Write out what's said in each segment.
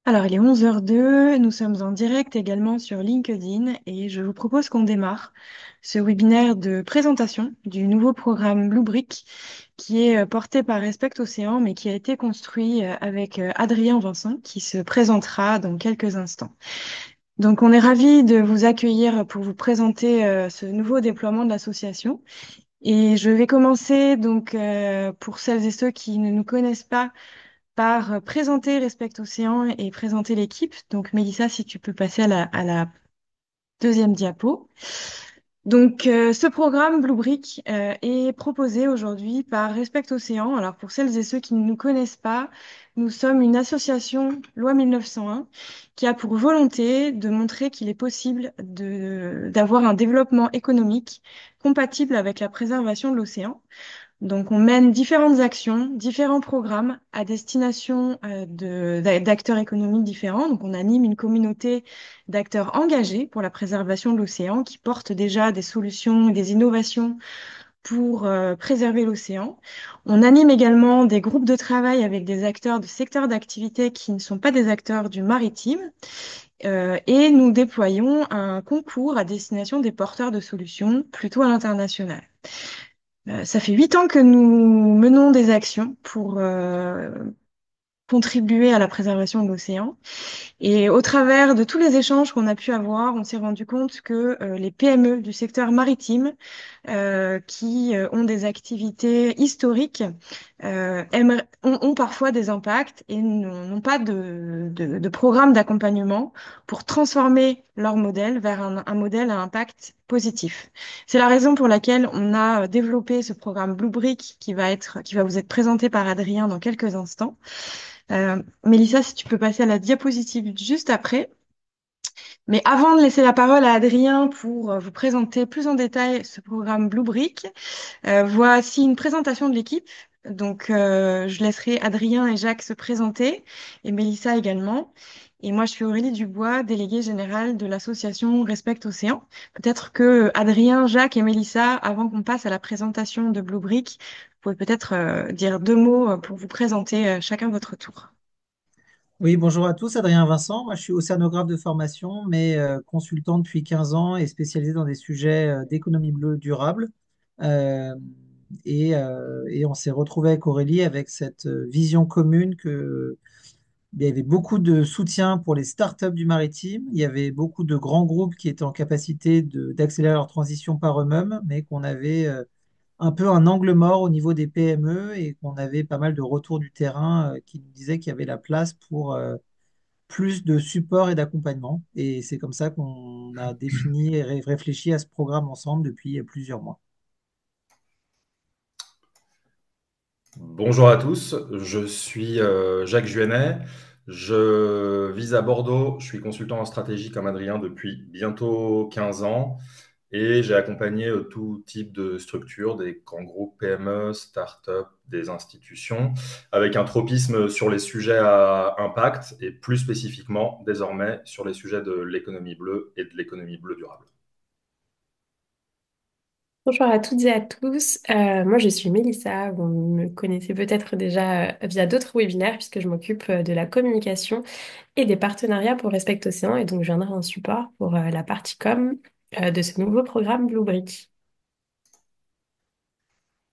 Alors, il est 11h02, nous sommes en direct également sur LinkedIn et je vous propose qu'on démarre ce webinaire de présentation du nouveau programme Bluebrick qui est porté par Respect Océan mais qui a été construit avec Adrien Vincent qui se présentera dans quelques instants. Donc, on est ravis de vous accueillir pour vous présenter ce nouveau déploiement de l'association. Et je vais commencer donc pour celles et ceux qui ne nous connaissent pas par présenter Respect Océan et présenter l'équipe. Donc, Mélissa, si tu peux passer à la deuxième diapo. Donc, ce programme Bluebrick est proposé aujourd'hui par Respect Océan. Alors, pour celles et ceux qui ne nous connaissent pas, nous sommes une association loi 1901 qui a pour volonté de montrer qu'il est possible d'avoir un développement économique compatible avec la préservation de l'océan. Donc, on mène différentes actions, différents programmes à destination d'acteurs économiques différents. Donc, on anime une communauté d'acteurs engagés pour la préservation de l'océan qui portent déjà des solutions et des innovations pour préserver l'océan. On anime également des groupes de travail avec des acteurs de secteurs d'activité qui ne sont pas des acteurs du maritime. Et nous déployons un concours à destination des porteurs de solutions plutôt à l'international. Ça fait 8 ans que nous menons des actions pour contribuer à la préservation de l'océan. Et au travers de tous les échanges qu'on a pu avoir, on s'est rendu compte que les PME du secteur maritime qui ont des activités historiques ont parfois des impacts et n'ont pas de programme d'accompagnement pour transformer leur modèle vers un modèle à impact positif. C'est la raison pour laquelle on a développé ce programme Bluebrick qui va vous être présenté par Adrien dans quelques instants. Mélissa, si tu peux passer à la diapositive juste après. Mais avant de laisser la parole à Adrien pour vous présenter plus en détail ce programme Bluebrick, voici une présentation de l'équipe. Donc, je laisserai Adrien et Jacques se présenter, et Mélissa également. Et moi, je suis Aurélie Dubois, déléguée générale de l'association Respect Océan. Peut-être que Adrien, Jacques et Mélissa, avant qu'on passe à la présentation de Bluebrick, vous pouvez peut-être dire deux mots pour vous présenter chacun votre tour. Oui, bonjour à tous, Adrien Vincent. Moi, je suis océanographe de formation, mais consultant depuis 15 ans et spécialisé dans des sujets d'économie bleue durable. Euh, et on s'est retrouvé avec Aurélie avec cette vision commune que il y avait beaucoup de soutien pour les startups du maritime. Il y avait beaucoup de grands groupes qui étaient en capacité d'accélérer leur transition par eux-mêmes, mais qu'on avait un peu un angle mort au niveau des PME et qu'on avait pas mal de retours du terrain qui nous disaient qu'il y avait la place pour plus de support et d'accompagnement. Et c'est comme ça qu'on a défini et réfléchi à ce programme ensemble depuis plusieurs mois. Bonjour à tous, je suis Jacques Juennet, je vis à Bordeaux, je suis consultant en stratégie comme Adrien depuis bientôt 15 ans et j'ai accompagné tout type de structures, des grands groupes PME, start-up, des institutions, avec un tropisme sur les sujets à impact et plus spécifiquement désormais sur les sujets de l'économie bleue et de l'économie bleue durable. Bonjour à toutes et à tous. Moi, je suis Mélissa. Vous me connaissez peut-être déjà via d'autres webinaires puisque je m'occupe de la communication et des partenariats pour Respect Océan et donc je viendrai en support pour la partie com de ce nouveau programme Bluebrick.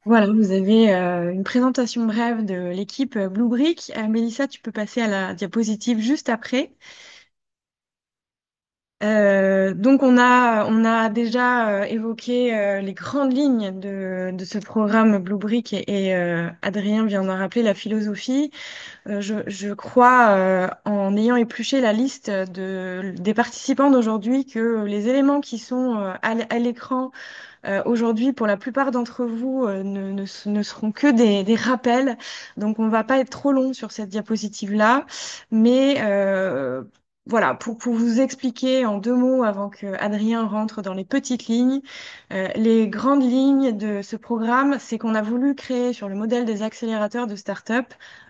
Voilà, vous avez une présentation brève de l'équipe Bluebrick. Mélissa, tu peux passer à la diapositive juste après. Donc on a déjà évoqué les grandes lignes de ce programme Bluebrick et Adrien vient d'en rappeler la philosophie. Je crois, en ayant épluché la liste des participants d'aujourd'hui, que les éléments qui sont à l'écran aujourd'hui, pour la plupart d'entre vous, ne seront que des rappels. Donc, on va pas être trop long sur cette diapositive-là. Mais voilà, pour vous expliquer en deux mots, avant que Adrien rentre dans les petites lignes, les grandes lignes de ce programme, c'est qu'on a voulu créer, sur le modèle des accélérateurs de start-up,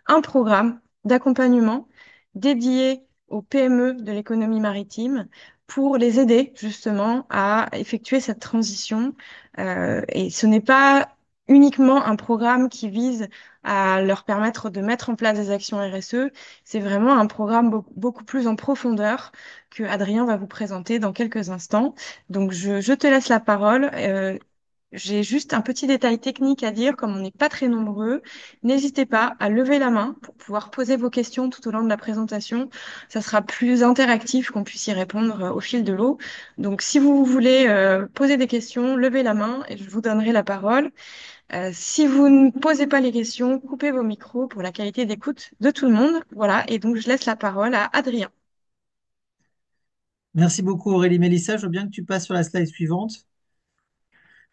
un programme d'accompagnement dédié aux PME de l'économie maritime pour les aider justement à effectuer cette transition. Et ce n'est pas uniquement un programme qui vise à leur permettre de mettre en place des actions RSE. C'est vraiment un programme beaucoup plus en profondeur que Adrien va vous présenter dans quelques instants. Donc, je te laisse la parole. J'ai juste un petit détail technique à dire, comme on n'est pas très nombreux, n'hésitez pas à lever la main pour pouvoir poser vos questions tout au long de la présentation. Ça sera plus interactif qu'on puisse y répondre au fil de l'eau. Donc, si vous voulez poser des questions, levez la main et je vous donnerai la parole. Si vous ne posez pas les questions, coupez vos micros pour la qualité d'écoute de tout le monde. Voilà, et donc je laisse la parole à Adrien. Merci beaucoup Aurélie Mélissa. Je veux bien que tu passes sur la slide suivante.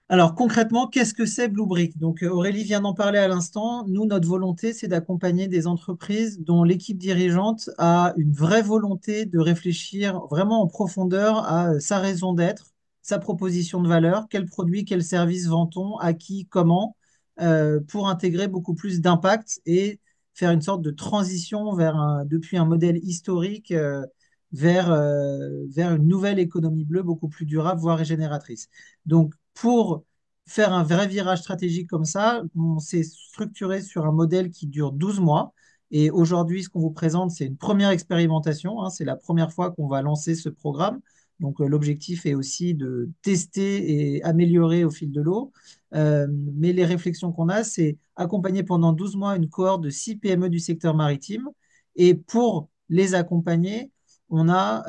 Alors concrètement, qu'est-ce que c'est Bluebrick? Donc Aurélie vient d'en parler à l'instant. Nous, notre volonté, c'est d'accompagner des entreprises dont l'équipe dirigeante a une vraie volonté de réfléchir vraiment en profondeur à sa raison d'être, sa proposition de valeur, quels produits, quels services vend-on, à qui, comment, pour intégrer beaucoup plus d'impact et faire une sorte de transition depuis un modèle historique vers une nouvelle économie bleue beaucoup plus durable, voire régénératrice. Donc, pour faire un vrai virage stratégique comme ça, on s'est structuré sur un modèle qui dure 12 mois. Et aujourd'hui, ce qu'on vous présente, c'est une première expérimentation, hein. C'est la première fois qu'on va lancer ce programme. Donc, l'objectif est aussi de tester et améliorer au fil de l'eau. Mais les réflexions qu'on a, c'est accompagner pendant 12 mois une cohorte de 6 PME du secteur maritime. Et pour les accompagner, on a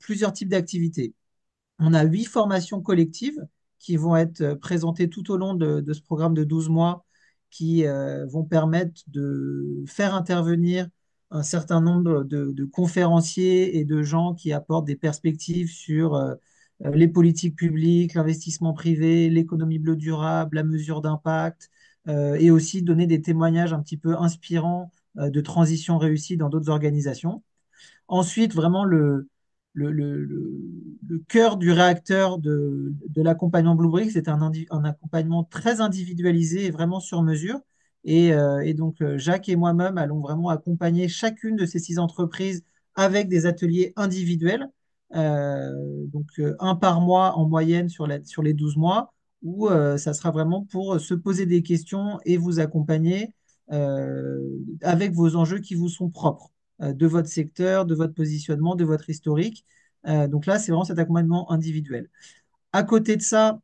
plusieurs types d'activités. On a 8 formations collectives qui vont être présentées tout au long de ce programme de 12 mois qui vont permettre de faire intervenir un certain nombre de conférenciers et de gens qui apportent des perspectives sur les politiques publiques, l'investissement privé, l'économie bleue durable, la mesure d'impact, et aussi donner des témoignages un petit peu inspirants de transition réussie dans d'autres organisations. Ensuite, vraiment le cœur du réacteur de l'accompagnement Bluebrick, c'est un accompagnement très individualisé et vraiment sur mesure. Et donc, Jacques et moi-même allons vraiment accompagner chacune de ces 6 entreprises avec des ateliers individuels, donc un par mois en moyenne sur les 12 mois, où ça sera vraiment pour se poser des questions et vous accompagner euh, avec vos enjeux qui vous sont propres de votre secteur, de votre positionnement, de votre historique. Donc là, c'est vraiment cet accompagnement individuel. À côté de ça,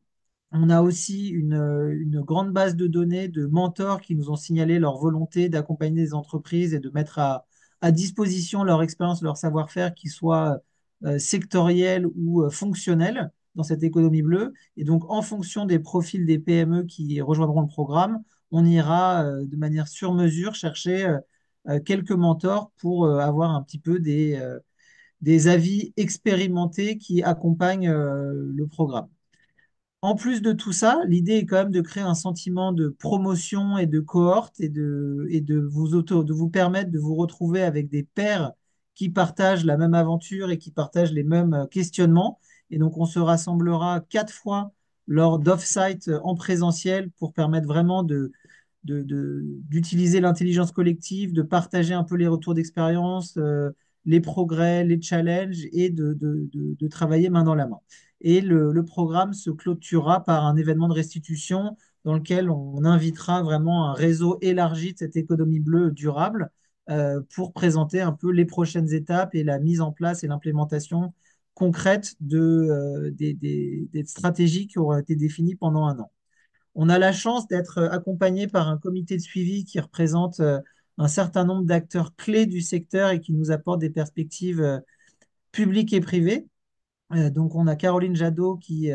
on a aussi une grande base de données de mentors qui nous ont signalé leur volonté d'accompagner des entreprises et de mettre à disposition leur expérience, leur savoir-faire, qui soit sectoriel ou fonctionnel dans cette économie bleue. Et donc, en fonction des profils des PME qui rejoindront le programme, on ira de manière sur mesure chercher quelques mentors pour avoir un petit peu des avis expérimentés qui accompagnent le programme. En plus de tout ça, l'idée est quand même de créer un sentiment de promotion et de cohorte et de vous permettre de vous retrouver avec des pairs qui partagent la même aventure et qui partagent les mêmes questionnements. Et donc, on se rassemblera 4 fois lors d'off-site en présentiel pour permettre vraiment d'utiliser l'intelligence collective, de partager un peu les retours d'expérience, les progrès, les challenges et de travailler main dans la main. Et le programme se clôturera par un événement de restitution dans lequel on invitera vraiment un réseau élargi de cette économie bleue durable pour présenter un peu les prochaines étapes et la mise en place et l'implémentation concrète des stratégies qui auront été définies pendant un an. On a la chance d'être accompagné par un comité de suivi qui représente un certain nombre d'acteurs clés du secteur et qui nous apporte des perspectives publiques et privées. Donc, on a Caroline Jadot qui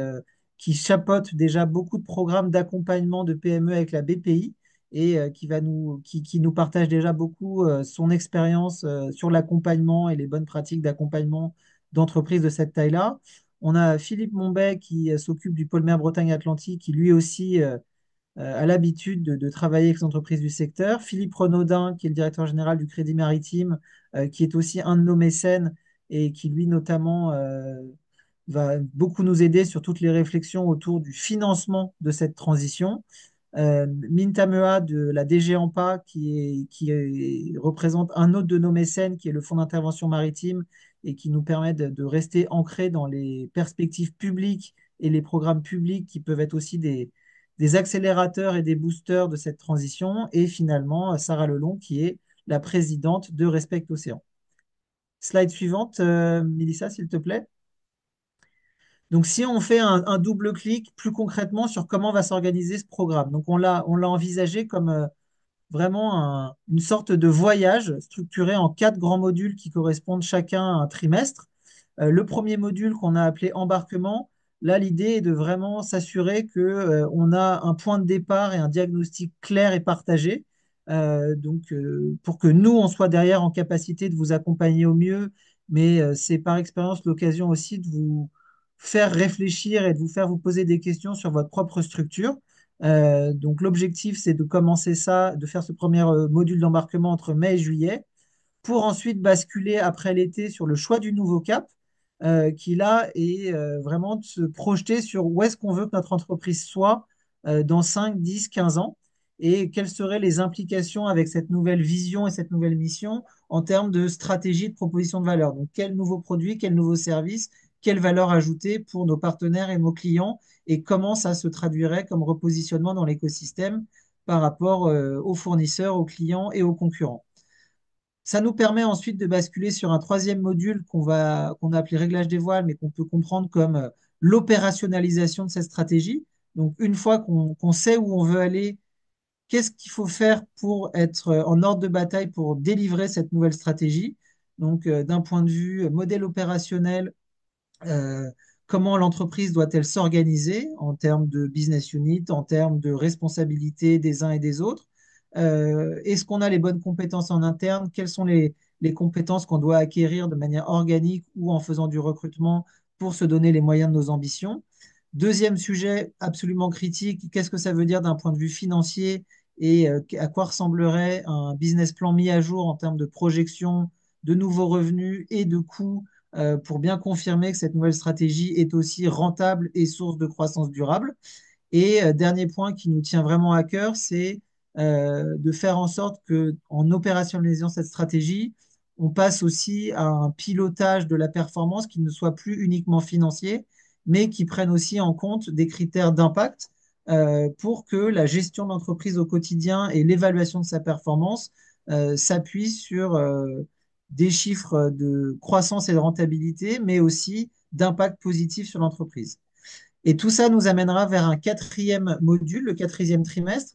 chapeaute déjà beaucoup de programmes d'accompagnement de PME avec la BPI et qui nous partage déjà beaucoup son expérience sur l'accompagnement et les bonnes pratiques d'accompagnement d'entreprises de cette taille-là. On a Philippe Monbet qui s'occupe du pôle mer Bretagne-Atlantique, qui lui aussi a l'habitude de travailler avec les entreprises du secteur. Philippe Renaudin, qui est le directeur général du Crédit Maritime, qui est aussi un de nos mécènes et qui, lui, notamment, va beaucoup nous aider sur toutes les réflexions autour du financement de cette transition. Minta Mea de la DG AMPA, représente un autre de nos mécènes, qui est le Fonds d'intervention maritime, et qui nous permet de rester ancrés dans les perspectives publiques et les programmes publics qui peuvent être aussi des accélérateurs et des boosters de cette transition, et finalement Sarah Lelong, qui est la présidente de Respect Océan. Slide suivante, Mélissa, s'il te plaît. Donc, si on fait un double clic plus concrètement sur comment va s'organiser ce programme, donc on l'a envisagé comme vraiment une sorte de voyage structuré en 4 grands modules qui correspondent chacun à un trimestre. Le premier module qu'on a appelé embarquement, là, l'idée est de vraiment s'assurer que, on a un point de départ et un diagnostic clair et partagé. Pour que nous, on soit derrière en capacité de vous accompagner au mieux, mais c'est par expérience l'occasion aussi de vous faire réfléchir et de vous faire vous poser des questions sur votre propre structure. Donc l'objectif, c'est de commencer ça, de faire ce premier module d'embarquement entre mai et juillet, pour ensuite basculer après l'été sur le choix du nouveau cap, qui là est vraiment de se projeter sur où est-ce qu'on veut que notre entreprise soit dans 5, 10, 15 ans, et quelles seraient les implications avec cette nouvelle vision et cette nouvelle mission en termes de stratégie de proposition de valeur. Donc quel nouveau produit, quel nouveau service, quelle valeur ajoutée pour nos partenaires et nos clients, et comment ça se traduirait comme repositionnement dans l'écosystème par rapport aux fournisseurs, aux clients et aux concurrents. Ça nous permet ensuite de basculer sur un troisième module qu'on a appelé réglage des voiles, mais qu'on peut comprendre comme l'opérationnalisation de cette stratégie. Donc, une fois qu'on sait où on veut aller, qu'est-ce qu'il faut faire pour être en ordre de bataille pour délivrer cette nouvelle stratégie? Donc, d'un point de vue modèle opérationnel, euh, comment l'entreprise doit-elle s'organiser en termes de business unit, en termes de responsabilité des uns et des autres? Est-ce qu'on a les bonnes compétences en interne? Quelles sont les compétences qu'on doit acquérir de manière organique ou en faisant du recrutement pour se donner les moyens de nos ambitions? Deuxième sujet absolument critique, qu'est-ce que ça veut dire d'un point de vue financier, et à quoi ressemblerait un business plan mis à jour en termes de projection, de nouveaux revenus et de coûts, pour bien confirmer que cette nouvelle stratégie est aussi rentable et source de croissance durable. Et dernier point qui nous tient vraiment à cœur, c'est de faire en sorte que, en opérationnalisant cette stratégie, on passe aussi à un pilotage de la performance qui ne soit plus uniquement financier, mais qui prenne aussi en compte des critères d'impact, pour que la gestion de l'entreprise au quotidien et l'évaluation de sa performance s'appuient sur des chiffres de croissance et de rentabilité, mais aussi d'impact positif sur l'entreprise. Et tout ça nous amènera vers un quatrième module, le quatrième trimestre,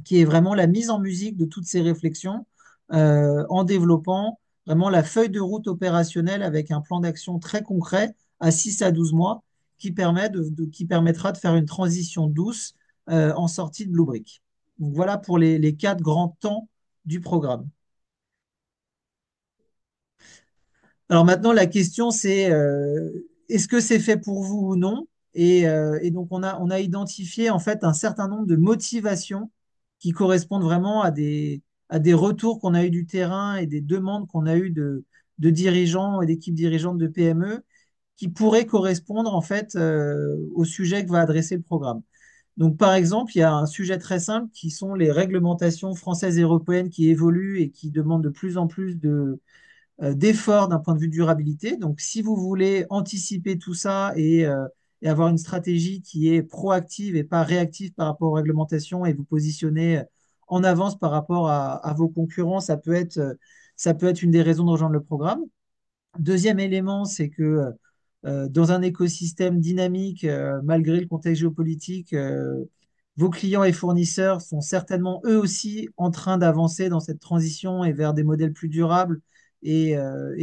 qui est vraiment la mise en musique de toutes ces réflexions, en développant vraiment la feuille de route opérationnelle avec un plan d'action très concret à 6 à 12 mois, qui permettra de faire une transition douce en sortie de Bluebrick. Donc voilà pour les 4 grands temps du programme. Alors maintenant, la question, c'est est-ce que c'est fait pour vous ou non? Et donc, on a identifié en fait un certain nombre de motivations qui correspondent vraiment à des retours qu'on a eu du terrain et des demandes qu'on a eues de dirigeants et d'équipes dirigeantes de PME, qui pourraient correspondre en fait au sujet que va adresser le programme. Donc, par exemple, il y a un sujet très simple qui sont les réglementations françaises et européennes qui évoluent et qui demandent de plus en plus d'efforts d'un point de vue durabilité. Donc, si vous voulez anticiper tout ça et avoir une stratégie qui est proactive et pas réactive par rapport aux réglementations, et vous positionner en avance par rapport à vos concurrents, ça peut être une des raisons de rejoindre le programme. Deuxième élément, c'est que dans un écosystème dynamique, malgré le contexte géopolitique, vos clients et fournisseurs sont certainement eux aussi en train d'avancer dans cette transition et vers des modèles plus durables. Et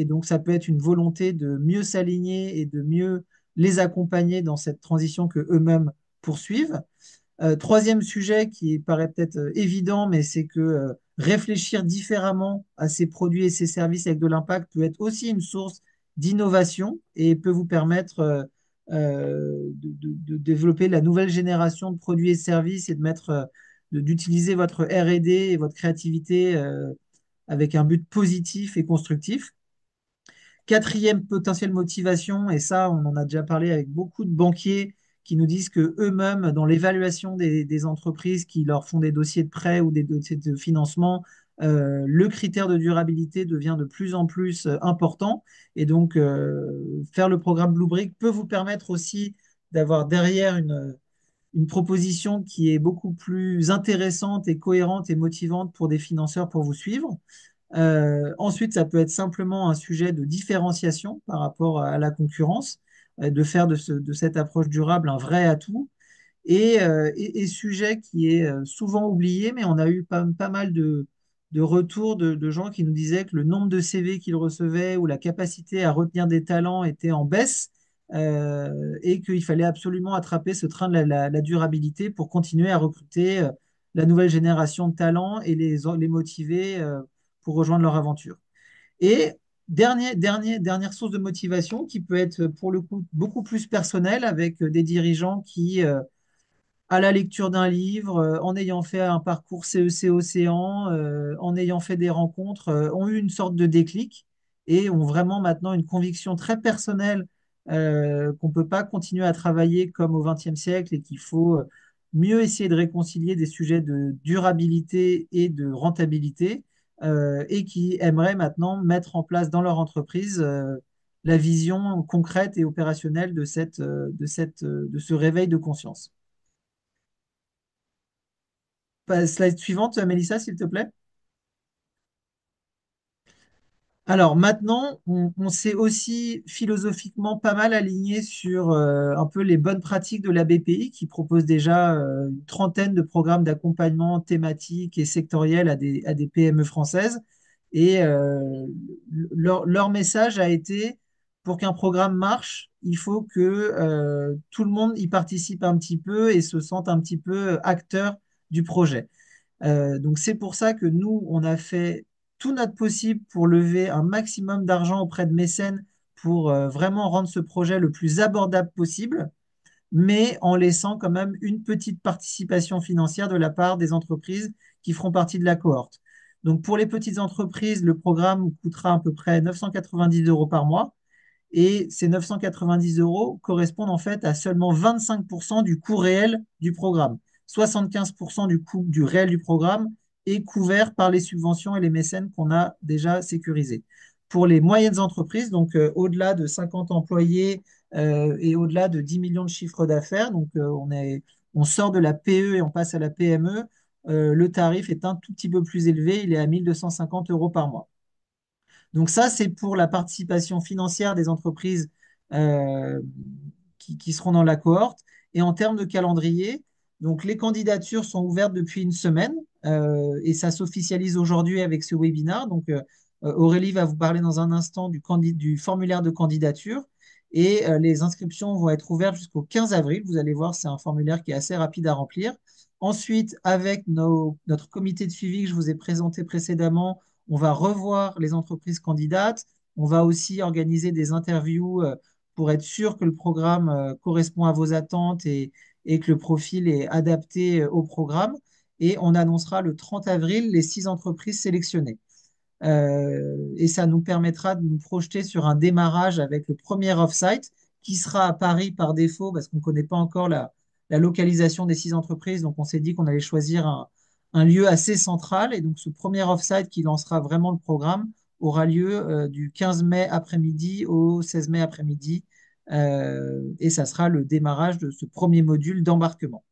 donc, ça peut être une volonté de mieux s'aligner et de mieux les accompagner dans cette transition que eux-mêmes poursuivent. Troisième sujet qui paraît peut-être évident, mais c'est que réfléchir différemment à ces produits et ces services avec de l'impact peut être aussi une source d'innovation et peut vous permettre de développer la nouvelle génération de produits et services, et d'utiliser votre R&D et votre créativité avec un but positif et constructif. Quatrième potentielle motivation, et ça, on en a déjà parlé avec beaucoup de banquiers qui nous disent que eux-mêmes, dans l'évaluation des entreprises qui leur font des dossiers de prêt ou des dossiers de financement, le critère de durabilité devient de plus en plus important. Et donc, faire le programme Bluebrick peut vous permettre aussi d'avoir derrière une proposition qui est beaucoup plus intéressante et cohérente et motivante pour des financeurs pour vous suivre. Ensuite, ça peut être simplement un sujet de différenciation par rapport à la concurrence, de faire de cette approche durable un vrai atout. Et sujet qui est souvent oublié, mais on a eu pas mal de retours de gens qui nous disaient que le nombre de CV qu'ils recevaient ou la capacité à retenir des talents était en baisse, et qu'il fallait absolument attraper ce train de la durabilité pour continuer à recruter la nouvelle génération de talents et les motiver pour rejoindre leur aventure. Et dernière source de motivation qui peut être pour le coup beaucoup plus personnelle avec des dirigeants qui à la lecture d'un livre, en ayant fait un parcours CEC Océan, en ayant fait des rencontres, ont eu une sorte de déclic et ont vraiment maintenant une conviction très personnelle qu'on ne peut pas continuer à travailler comme au XXe siècle et qu'il faut mieux essayer de réconcilier des sujets de durabilité et de rentabilité, et qui aimeraient maintenant mettre en place dans leur entreprise la vision concrète et opérationnelle de ce réveil de conscience. Slide suivante, Mélissa, s'il te plaît. Alors maintenant, on s'est aussi philosophiquement pas mal aligné sur un peu les bonnes pratiques de la BPI qui propose déjà une trentaine de programmes d'accompagnement thématiques et sectoriels à des PME françaises. Et leur message a été, pour qu'un programme marche, il faut que tout le monde y participe un petit peu et se sente un petit peu acteur du projet. Donc c'est pour ça que nous, on a fait tout notre possible pour lever un maximum d'argent auprès de mécènes pour vraiment rendre ce projet le plus abordable possible, mais en laissant quand même une petite participation financière de la part des entreprises qui feront partie de la cohorte. Donc pour les petites entreprises, le programme coûtera à peu près 990 euros par mois. Et ces 990 euros correspondent en fait à seulement 25% du coût réel du programme. 75% du coût du réel du programme est couvert par les subventions et les mécènes qu'on a déjà sécurisés. Pour les moyennes entreprises, donc au-delà de 50 employés et au-delà de 10 millions de chiffres d'affaires, donc on sort de la PE et on passe à la PME, le tarif est un tout petit peu plus élevé, il est à 1 250 euros par mois. Donc ça, c'est pour la participation financière des entreprises euh, qui seront dans la cohorte. Et en termes de calendrier, donc les candidatures sont ouvertes depuis une semaine et ça s'officialise aujourd'hui avec ce webinaire. Donc Aurélie va vous parler dans un instant du formulaire de candidature et les inscriptions vont être ouvertes jusqu'au 15 avril. Vous allez voir, c'est un formulaire qui est assez rapide à remplir. Ensuite, avec notre comité de suivi que je vous ai présenté précédemment, on va revoir les entreprises candidates. On va aussi organiser des interviews pour être sûr que le programme correspond à vos attentes et que le profil est adapté au programme. Et on annoncera le 30 avril les 6 entreprises sélectionnées. Et ça nous permettra de nous projeter sur un démarrage avec le premier off-site qui sera à Paris par défaut parce qu'on ne connaît pas encore la localisation des 6 entreprises. Donc on s'est dit qu'on allait choisir un lieu assez central. Et donc ce premier off-site qui lancera vraiment le programme aura lieu du 15 mai après-midi au 16 mai après-midi. Et ça sera le démarrage de ce premier module d'embarquement.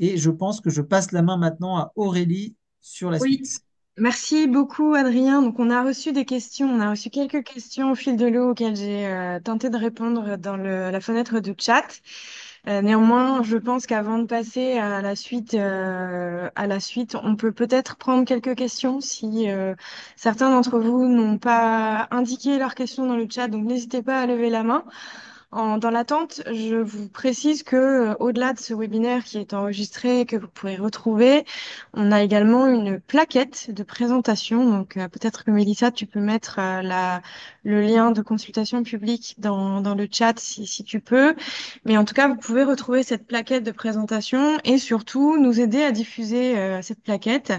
Et je pense que je passe la main maintenant à Aurélie sur la Oui, suite. merci beaucoup Adrien. Donc on a reçu des questions, on a reçu quelques questions au fil de l'eau auxquelles j'ai tenté de répondre dans la fenêtre de chat. Néanmoins, je pense qu'avant de passer à la suite, on peut peut-être prendre quelques questions si certains d'entre vous n'ont pas indiqué leurs questions dans le chat. Donc n'hésitez pas à lever la main. Dans l'attente, je vous précise que au-delà de ce webinaire qui est enregistré et que vous pourrez retrouver, on a également une plaquette de présentation. Donc peut-être que Mélissa, tu peux mettre le lien de consultation publique dans le chat si tu peux. Mais en tout cas, vous pouvez retrouver cette plaquette de présentation et surtout nous aider à diffuser cette plaquette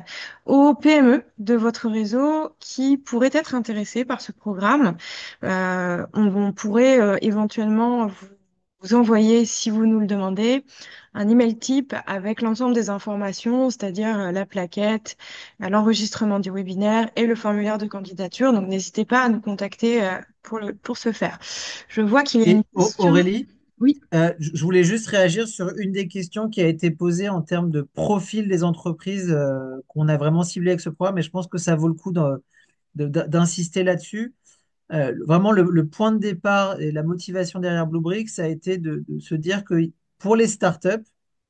aux PME de votre réseau qui pourraient être intéressés par ce programme. On pourrait éventuellement vous envoyer, si vous nous le demandez, un email type avec l'ensemble des informations, c'est-à-dire la plaquette, l'enregistrement du webinaire et le formulaire de candidature. Donc, n'hésitez pas à nous contacter pour ce faire. Je vois qu'il y a une Et question. Aurélie? Oui. Je voulais juste réagir sur une des questions qui a été posée en termes de profil des entreprises qu'on a vraiment ciblé avec ce programme, et je pense que ça vaut le coup d'insister là-dessus. Vraiment, le point de départ et la motivation derrière Bluebrick, ça a été de se dire que pour les startups,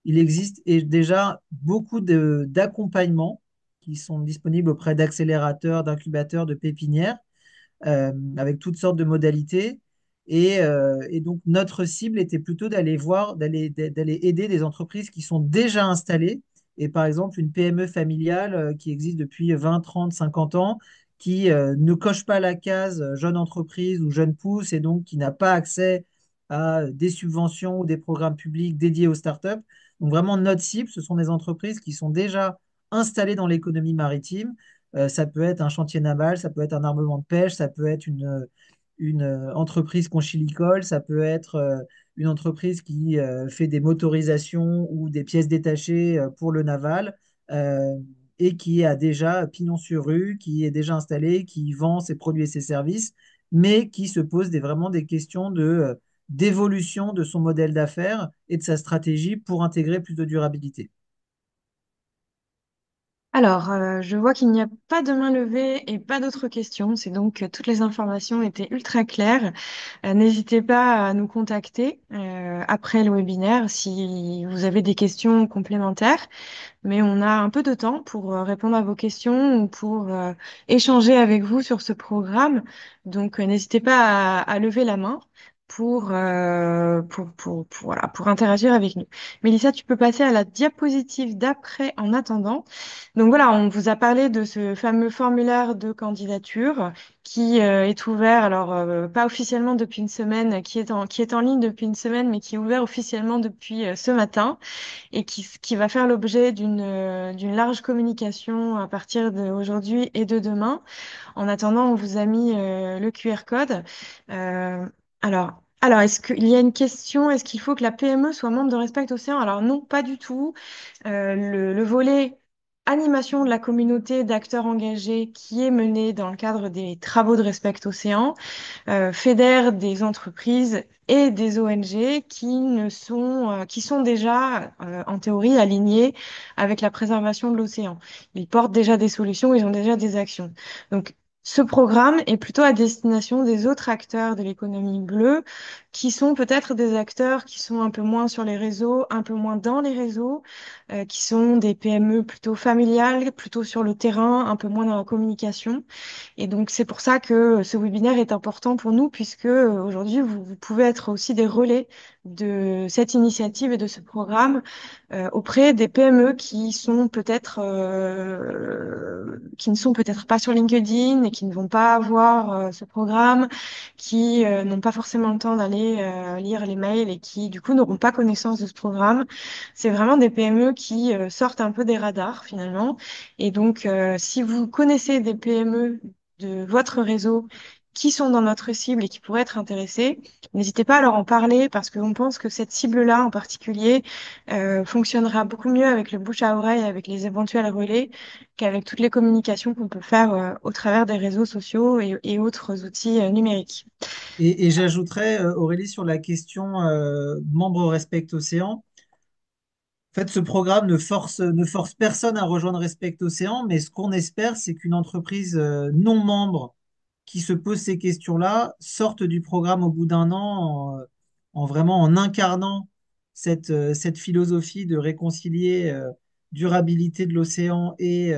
il existe déjà beaucoup d'accompagnements qui sont disponibles auprès d'accélérateurs, d'incubateurs, de pépinières avec toutes sortes de modalités. Et donc, notre cible était plutôt d'aller aider des entreprises qui sont déjà installées. Et par exemple, une PME familiale qui existe depuis 20, 30, 50 ans, qui ne coche pas la case jeune entreprise ou jeune pousse et donc qui n'a pas accès à des subventions ou des programmes publics dédiés aux startups. Donc vraiment, notre cible, ce sont des entreprises qui sont déjà installées dans l'économie maritime. Ça peut être un chantier naval, ça peut être un armement de pêche, ça peut être une entreprise conchilicole, ça peut être une entreprise qui fait des motorisations ou des pièces détachées pour le naval euh, et qui a déjà pignon sur rue, qui est déjà installé, qui vend ses produits et ses services, mais qui se pose vraiment des questions d'évolution de son modèle d'affaires et de sa stratégie pour intégrer plus de durabilité. Alors, je vois qu'il n'y a pas de main levée et pas d'autres questions. C'est donc que toutes les informations étaient ultra claires. N'hésitez pas à nous contacter après le webinaire si vous avez des questions complémentaires. Mais on a un peu de temps pour répondre à vos questions ou pour échanger avec vous sur ce programme. Donc, n'hésitez pas à lever la main voilà, pour interagir avec nous. Mélissa, tu peux passer à la diapositive d'après en attendant. Donc voilà, on vous a parlé de ce fameux formulaire de candidature qui est ouvert, alors pas officiellement depuis une semaine, qui est en ligne depuis une semaine, mais qui est ouvert officiellement depuis ce matin et qui va faire l'objet d'une large communication à partir d'aujourd'hui et de demain. En attendant, on vous a mis le QR code. Euh, alors, est-ce qu'il y a une question? Est-ce qu'il faut que la PME soit membre de Respect Océan? Alors non, pas du tout. Le volet animation de la communauté d'acteurs engagés qui est mené dans le cadre des travaux de Respect Océan fédère des entreprises et des ONG qui sont déjà, en théorie, alignés avec la préservation de l'océan. Ils portent déjà des solutions, ils ont déjà des actions. Donc, ce programme est plutôt à destination des autres acteurs de l'économie bleue, qui sont peut-être des acteurs qui sont un peu moins sur les réseaux, un peu moins dans les réseaux, qui sont des PME plutôt familiales, plutôt sur le terrain, un peu moins dans la communication. Et donc, c'est pour ça que ce webinaire est important pour nous, puisque aujourd'hui, vous pouvez être aussi des relais de cette initiative et de ce programme auprès des PME qui ne sont peut-être pas sur LinkedIn et qui ne vont pas avoir ce programme, qui n'ont pas forcément le temps d'aller lire les mails et qui, du coup, n'auront pas connaissance de ce programme. C'est vraiment des PME qui sortent un peu des radars, finalement. Et donc, si vous connaissez des PME de votre réseau qui sont dans notre cible et qui pourraient être intéressés, n'hésitez pas à leur en parler parce qu'on pense que cette cible-là en particulier fonctionnera beaucoup mieux avec le bouche à oreille, avec les éventuels relais, qu'avec toutes les communications qu'on peut faire au travers des réseaux sociaux et autres outils numériques. Et j'ajouterais, Aurélie, sur la question membre Respect Océan. En fait, ce programme ne force personne à rejoindre Respect Océan, mais ce qu'on espère, c'est qu'une entreprise non membre qui se pose ces questions-là sorte du programme au bout d'un an en vraiment en incarnant cette philosophie de réconcilier durabilité de l'océan et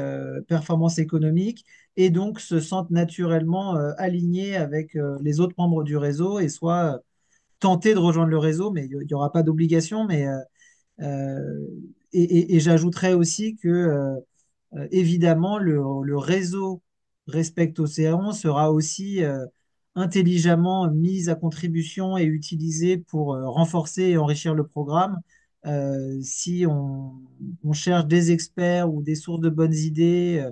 performance économique, et donc se sentent naturellement alignés avec les autres membres du réseau et soit tentés de rejoindre le réseau, mais il n'y aura pas d'obligation, euh, et j'ajouterais aussi que, évidemment, le réseau Respect Océan sera aussi intelligemment mis à contribution et utilisé pour renforcer et enrichir le programme. Si on cherche des experts ou des sources de bonnes idées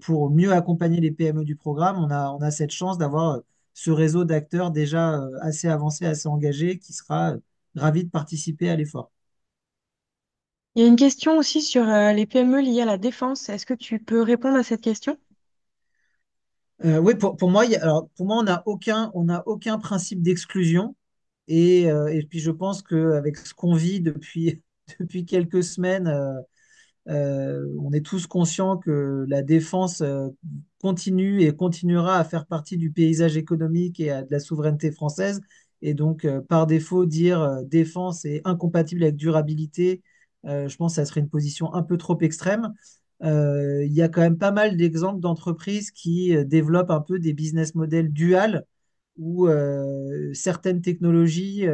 pour mieux accompagner les PME du programme, on a cette chance d'avoir ce réseau d'acteurs déjà assez avancé, assez engagé, qui sera ravi de participer à l'effort. Il y a une question aussi sur les PME liées à la défense. Est-ce que tu peux répondre à cette question? Oui, pour moi, alors, pour moi, on n'a aucun principe d'exclusion. Et puis je pense qu'avec ce qu'on vit depuis, depuis quelques semaines, on est tous conscients que la défense continue et continuera à faire partie du paysage économique et de la souveraineté française. Et donc, par défaut, dire défense est incompatible avec durabilité, je pense que ça serait une position un peu trop extrême. Il y a quand même pas mal d'exemples d'entreprises qui développent un peu des business models duals où certaines technologies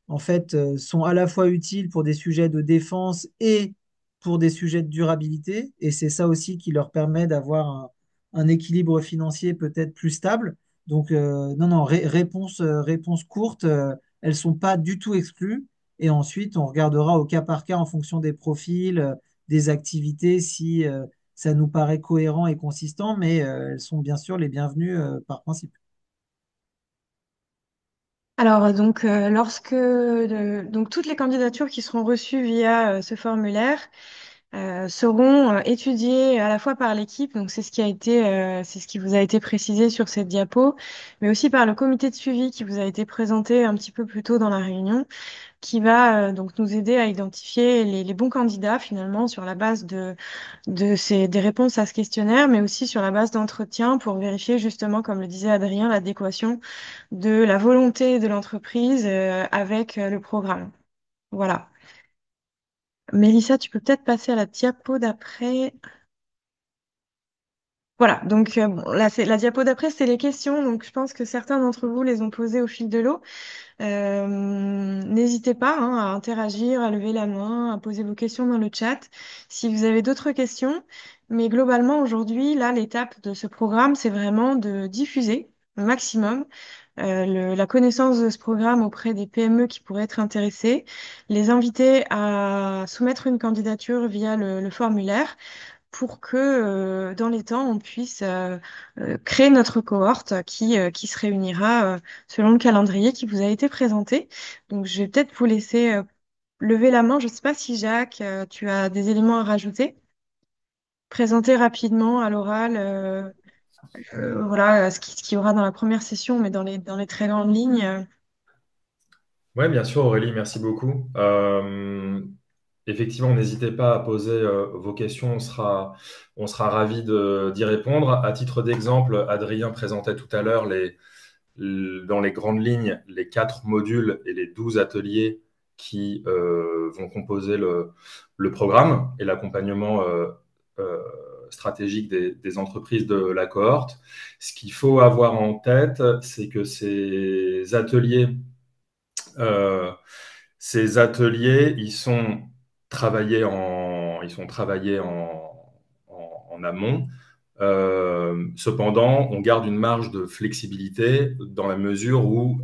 en fait, sont à la fois utiles pour des sujets de défense et pour des sujets de durabilité. Et c'est ça aussi qui leur permet d'avoir un équilibre financier peut-être plus stable. Donc, non, non, réponse courte, elles ne sont pas du tout exclues. Et ensuite, on regardera au cas par cas en fonction des profils, des activités, si ça nous paraît cohérent et consistant, mais elles sont bien sûr les bienvenues par principe. Alors, donc, donc toutes les candidatures qui seront reçues via ce formulaire seront étudiées à la fois par l'équipe, donc c'est ce qui vous a été précisé sur cette diapo, mais aussi par le comité de suivi qui vous a été présenté un petit peu plus tôt dans la réunion, qui va donc nous aider à identifier les bons candidats finalement sur la base des réponses à ce questionnaire, mais aussi sur la base d'entretien pour vérifier justement, comme le disait Adrien, l'adéquation de la volonté de l'entreprise avec le programme. Voilà. Mélissa, tu peux peut-être passer à la diapo d'après. Voilà, donc bon, là, la diapo d'après, c'est les questions. Donc, je pense que certains d'entre vous les ont posées au fil de l'eau. N'hésitez pas hein, à interagir, à lever la main, à poser vos questions dans le chat si vous avez d'autres questions. Mais globalement, aujourd'hui, là, l'étape de ce programme, c'est vraiment de diffuser au maximum la connaissance de ce programme auprès des PME qui pourraient être intéressées, les inviter à soumettre une candidature via le formulaire pour que dans les temps, on puisse créer notre cohorte qui se réunira selon le calendrier qui vous a été présenté. Donc, je vais peut-être vous laisser lever la main. Je ne sais pas si Jacques, tu as des éléments à rajouter. Présenter rapidement à l'oral voilà, ce qu'il y aura dans la première session, mais dans les très grandes lignes. Oui, bien sûr, Aurélie, merci beaucoup. Effectivement, n'hésitez pas à poser vos questions, on sera ravis d'y répondre. À titre d'exemple, Adrien présentait tout à l'heure dans les grandes lignes les 4 modules et les 12 ateliers qui vont composer le programme et l'accompagnement euh, stratégique des entreprises de la cohorte. Ce qu'il faut avoir en tête, c'est que euh, ces ateliers, ils sont travaillés en amont. Cependant, on garde une marge de flexibilité dans la mesure où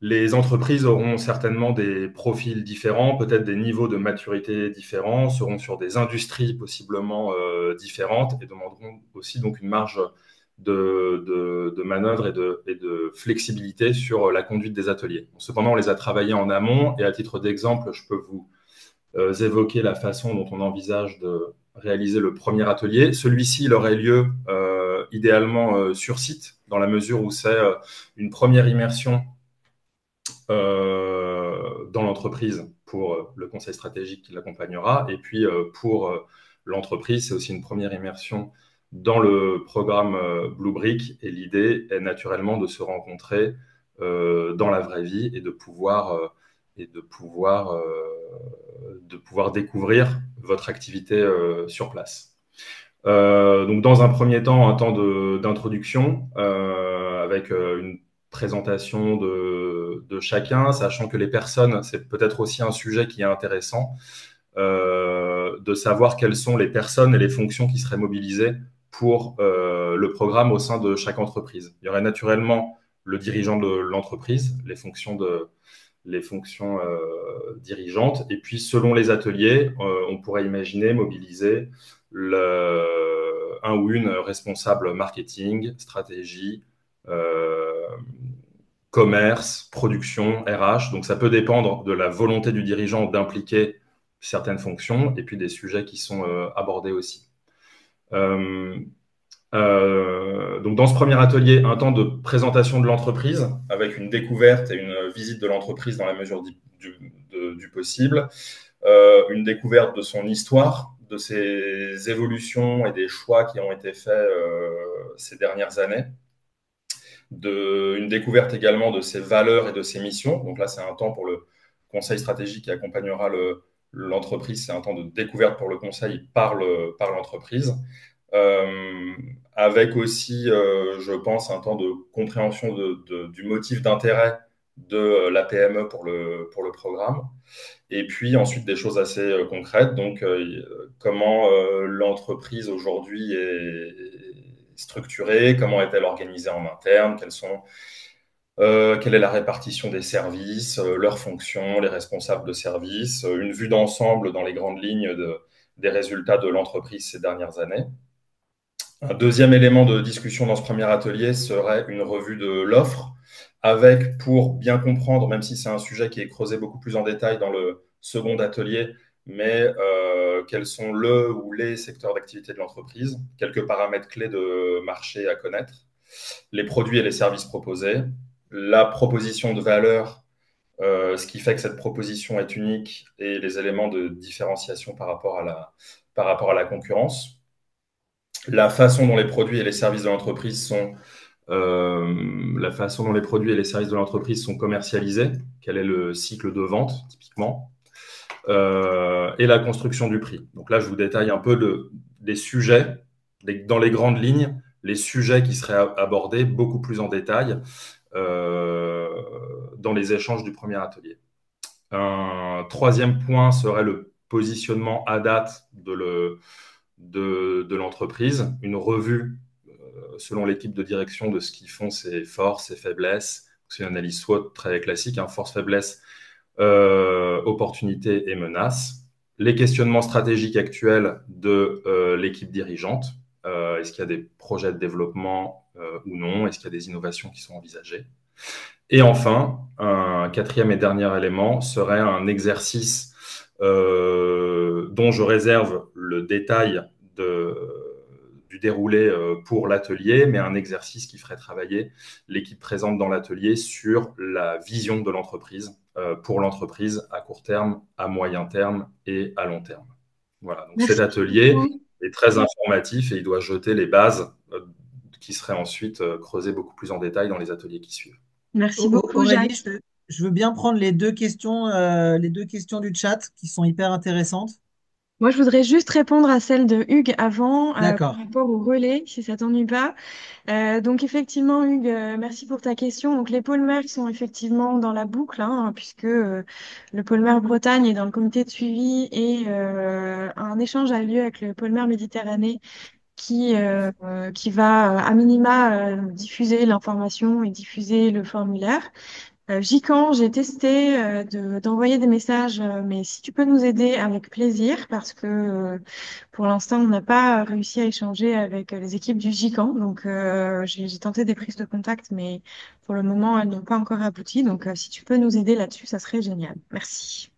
les entreprises auront certainement des profils différents, peut-être des niveaux de maturité différents, seront sur des industries possiblement différentes et demanderont aussi donc une marge de manœuvre et de flexibilité sur la conduite des ateliers. Cependant, on les a travaillés en amont et à titre d'exemple, je peux vous évoquer la façon dont on envisage de réaliser le premier atelier. Celui-ci, il aurait lieu idéalement sur site, dans la mesure où c'est une première immersion dans l'entreprise pour le conseil stratégique qui l'accompagnera. Et puis pour l'entreprise, c'est aussi une première immersion dans le programme Bluebrick. Et l'idée est naturellement de se rencontrer dans la vraie vie et de pouvoir découvrir votre activité sur place. Donc, dans un premier temps, un temps d'introduction avec une présentation de chacun, sachant que les personnes, c'est peut-être aussi un sujet qui est intéressant, de savoir quelles sont les personnes et les fonctions qui seraient mobilisées pour le programme au sein de chaque entreprise. Il y aurait naturellement le dirigeant de l'entreprise, les fonctions dirigeantes, et puis selon les ateliers, on pourrait imaginer mobiliser un ou une responsable marketing, stratégie, commerce, production, RH. Donc ça peut dépendre de la volonté du dirigeant d'impliquer certaines fonctions et puis des sujets qui sont abordés aussi. Donc, dans ce premier atelier, un temps de présentation de l'entreprise avec une découverte et une visite de l'entreprise dans la mesure du possible, une découverte de son histoire, de ses évolutions et des choix qui ont été faits ces dernières années, une découverte également de ses valeurs et de ses missions. Donc là, c'est un temps pour le conseil stratégique qui accompagnera l'entreprise. C'est un temps de découverte pour le conseil par l'entreprise. Avec aussi, je pense, un temps de compréhension du motif d'intérêt de la PME pour le programme. Et puis ensuite, des choses assez concrètes. Donc, comment l'entreprise aujourd'hui est structurée, comment est-elle organisée en interne, quelle est la répartition des services, leurs fonctions, les responsables de services, une vue d'ensemble dans les grandes lignes des résultats de l'entreprise ces dernières années. Un deuxième élément de discussion dans ce premier atelier serait une revue de l'offre, avec, pour bien comprendre, même si c'est un sujet qui est creusé beaucoup plus en détail dans le second atelier, mais quels sont le ou les secteurs d'activité de l'entreprise, quelques paramètres clés de marché à connaître, les produits et les services proposés, la proposition de valeur, ce qui fait que cette proposition est unique et les éléments de différenciation par rapport à la concurrence, la façon dont les produits et les services de l'entreprise sont commercialisés, quel est le cycle de vente typiquement, et la construction du prix. Donc là, je vous détaille un peu des sujets, dans les grandes lignes, les sujets qui seraient abordés beaucoup plus en détail dans les échanges du premier atelier. Un troisième point serait le positionnement à date de l'entreprise, une revue selon l'équipe de direction de ce qu'ils font, ses forces, ses faiblesses. C'est une analyse SWOT très classique, force, faiblesse, opportunités et menaces. Les questionnements stratégiques actuels de l'équipe dirigeante. Est-ce qu'il y a des projets de développement ou non? Est-ce qu'il y a des innovations qui sont envisagées? Et enfin, un quatrième et dernier élément serait un exercice dont je réserve le détail du déroulé pour l'atelier, mais un exercice qui ferait travailler l'équipe présente dans l'atelier sur la vision de l'entreprise, pour l'entreprise à court terme, à moyen terme et à long terme. Voilà, donc cet Merci atelier beaucoup. est très informatif et il doit jeter les bases qui seraient ensuite creusées beaucoup plus en détail dans les ateliers qui suivent. Merci beaucoup, Aurélie, Jacques. je veux bien prendre les deux questions du chat qui sont hyper intéressantes. Moi, je voudrais juste répondre à celle de Hugues avant, par D'accord. rapport au relais, si ça t'ennuie pas. Donc, effectivement, Hugues, merci pour ta question. Donc, les polymères sont effectivement dans la boucle, hein, puisque le polymère Bretagne est dans le comité de suivi et un échange a lieu avec le polymère Méditerranée qui va, à minima, diffuser l'information et diffuser le formulaire. Jikan, j'ai testé d'envoyer des messages, mais si tu peux nous aider, avec plaisir, parce que pour l'instant, on n'a pas réussi à échanger avec les équipes du Jikan. Donc, j'ai tenté des prises de contact, mais pour le moment, elles n'ont pas encore abouti. Donc, si tu peux nous aider là-dessus, ça serait génial. Merci.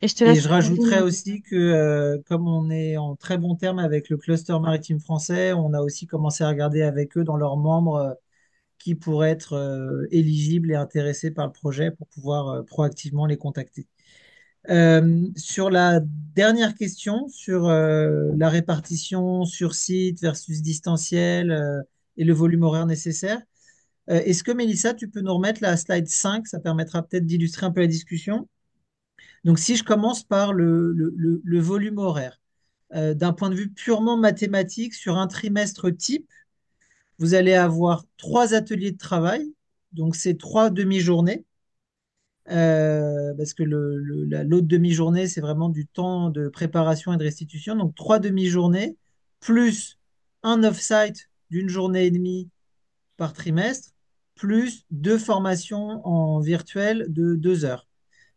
Et je te Et laisse. je rajouterais aussi que comme on est en très bon terme avec le cluster maritime français, on a aussi commencé à regarder avec eux dans leurs membres qui pourraient être éligibles et intéressés par le projet pour pouvoir proactivement les contacter. Sur la dernière question, sur la répartition sur site versus distanciel et le volume horaire nécessaire, est-ce que Mélissa, tu peux nous remettre la slide 5? Ça permettra peut-être d'illustrer un peu la discussion. Donc, si je commence par le volume horaire, d'un point de vue purement mathématique, sur un trimestre type, vous allez avoir 3 ateliers de travail, donc c'est 3 demi-journées, parce que l'autre demi-journée, c'est vraiment du temps de préparation et de restitution. Donc 3 demi-journées, plus un off-site d'une journée et demie par trimestre, plus 2 formations en virtuel de 2 heures.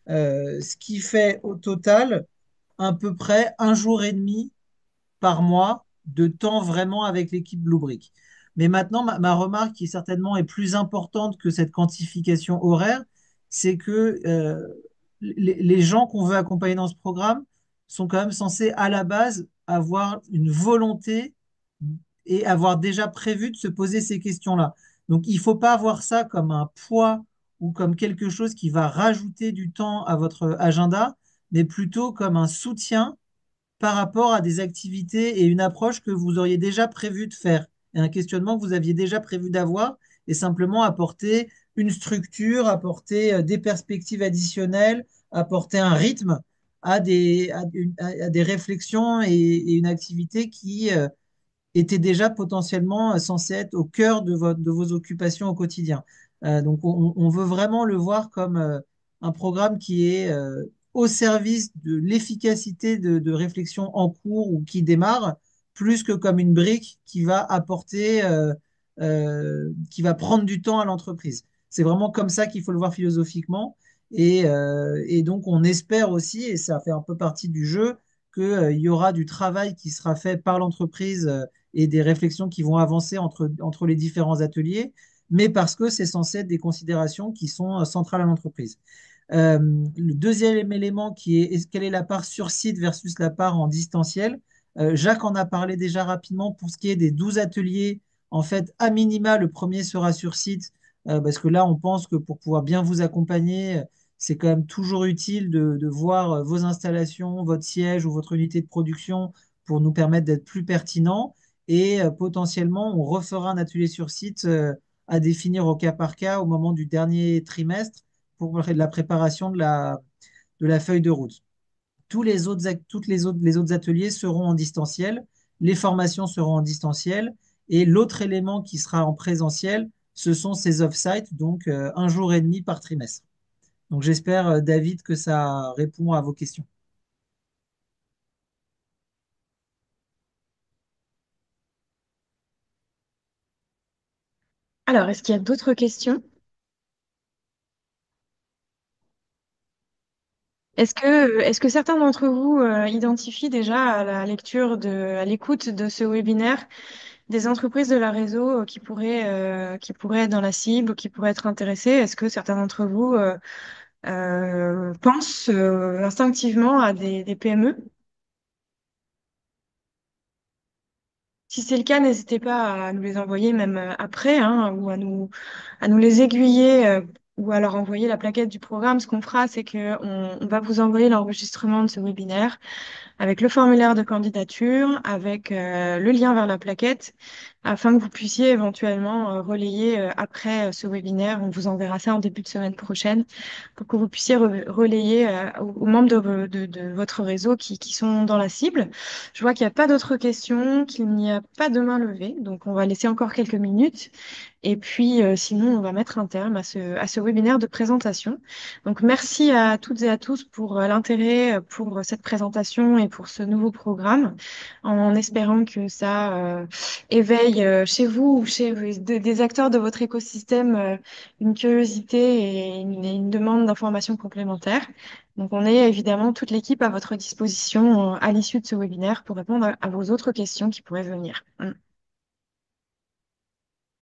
Ce qui fait au total à peu près un jour et demi par mois de temps vraiment avec l'équipe Bluebrick. Mais maintenant, ma remarque qui certainement est plus importante que cette quantification horaire, c'est que les gens qu'on veut accompagner dans ce programme sont quand même censés à la base avoir une volonté et avoir déjà prévu de se poser ces questions-là. Donc, il ne faut pas voir ça comme un poids ou comme quelque chose qui va rajouter du temps à votre agenda, mais plutôt comme un soutien par rapport à des activités et une approche que vous auriez déjà prévu de faire, et un questionnement que vous aviez déjà prévu d'avoir, et simplement apporter une structure, apporter des perspectives additionnelles, apporter un rythme à des réflexions et une activité qui était déjà potentiellement censé être au cœur de vos occupations au quotidien. Donc on veut vraiment le voir comme un programme qui est au service de l'efficacité de réflexion en cours ou qui démarre, plus que comme une brique qui va apporter, qui va prendre du temps à l'entreprise. C'est vraiment comme ça qu'il faut le voir philosophiquement. Et donc on espère aussi, et ça fait un peu partie du jeu, qu'il y aura du travail qui sera fait par l'entreprise et des réflexions qui vont avancer entre les différents ateliers, mais parce que c'est censé être des considérations qui sont centrales à l'entreprise. Euh, le deuxième élément qui est quelle est la part sur site versus la part en distanciel. Jacques en a parlé déjà rapidement pour ce qui est des 12 ateliers. En fait, à minima, le premier sera sur site parce que là, on pense que pour pouvoir bien vous accompagner, c'est quand même toujours utile de voir vos installations, votre siège ou votre unité de production pour nous permettre d'être plus pertinents. Et potentiellement, on refera un atelier sur site à définir au cas par cas au moment du dernier trimestre pour la préparation de la feuille de route. Les autres ateliers seront en distanciel, les formations seront en distanciel, et l'autre élément qui sera en présentiel, ce sont ces off-site, donc un jour et demi par trimestre. Donc j'espère, David, que ça répond à vos questions. Alors, est-ce qu'il y a d'autres questions? Est-ce que certains d'entre vous identifient déjà à la lecture à l'écoute de ce webinaire des entreprises de la réseau qui pourraient être dans la cible ou qui pourraient être intéressées? Est-ce que certains d'entre vous pensent instinctivement à des PME? Si c'est le cas, n'hésitez pas à nous les envoyer même après, hein, ou à nous les aiguiller ou à leur envoyer la plaquette du programme. Ce qu'on fera, c'est qu'on va vous envoyer l'enregistrement de ce webinaire avec le formulaire de candidature, avec le lien vers la plaquette, afin que vous puissiez éventuellement relayer après ce webinaire. On vous enverra ça en début de semaine prochaine pour que vous puissiez relayer aux membres de votre réseau qui sont dans la cible. Je vois qu'il n'y a pas d'autres questions, qu'il n'y a pas de main levée, donc on va laisser encore quelques minutes. Et puis, sinon, on va mettre un terme à ce webinaire de présentation. Donc, merci à toutes et à tous pour l'intérêt pour cette présentation et pour ce nouveau programme, en espérant que ça éveille chez vous ou chez des acteurs de votre écosystème une curiosité et une demande d'informations complémentaires. Donc, on est évidemment toute l'équipe à votre disposition à l'issue de ce webinaire pour répondre à vos autres questions qui pourraient venir.